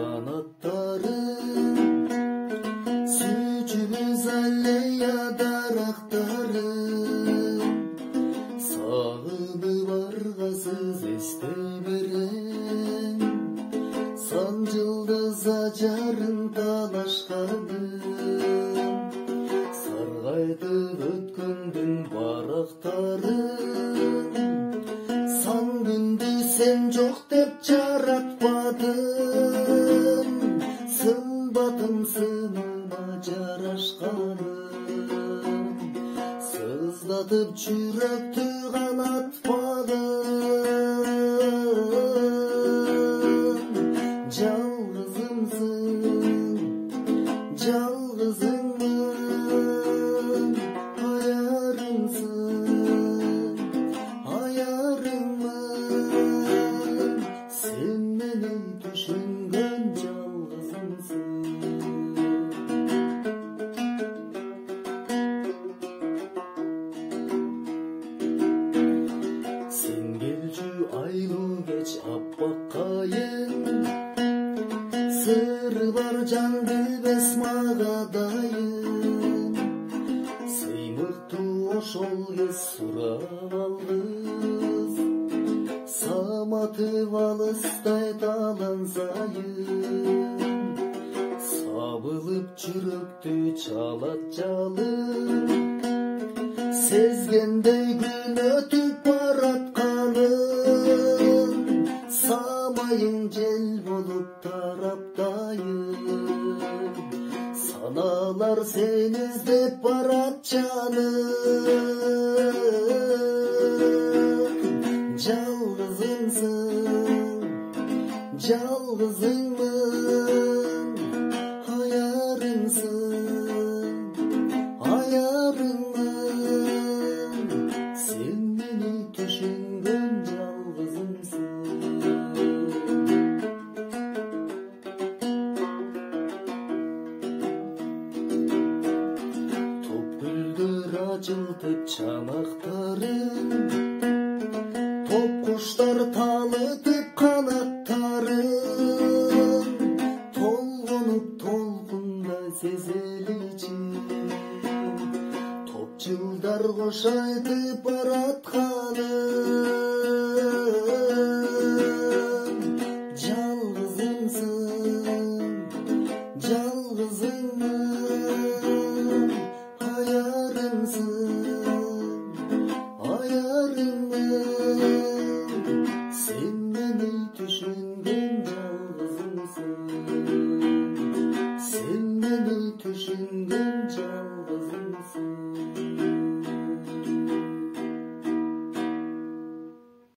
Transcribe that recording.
канаттарым, сүйчүбүз аллея дарактарым, сагынып баргасыз эсте берем, сан жылдыз ажарын талашканым, саргайтып өткөндүн барактарын, сан күндү сен жок деп жаратпадым, сымбатым сынына жарашканым, сыздатып жүрөктү канатпадым. Жалгызымсың, жалгызыңмын, аярымсың, аярыңмын, сен менен түшүнгөн жалгызымсың. Сен келчү айлуу кеч аппак кайын, сыры бар жан билбес магадайын, сыймыктуу ошол кез сурап алгыз, саматып алыстай талансайын, сабылып жүрөктү чалат жалын, сезгендей күн өтүп баратканын, самайың жел болуп тараптайын, саналар сени издеп барат жаным. Жалгызымсың, жалгызыңмын, аярыңсың, аярыңмын, сен мени түшүнгөн жалгызымсың. Топ гүлдөр ачылтып чанактарын, топ куштар талытып канаттарын, толгонуп толкундай сезеличи, топ жылдар кош айтып баратканым. Жалгызымсың, жалгызыңмын, аярымсың, аярыңмын, сен мени түшүнгөн жалгызымсың. Сен мени түшүнгөн жалгызымсың.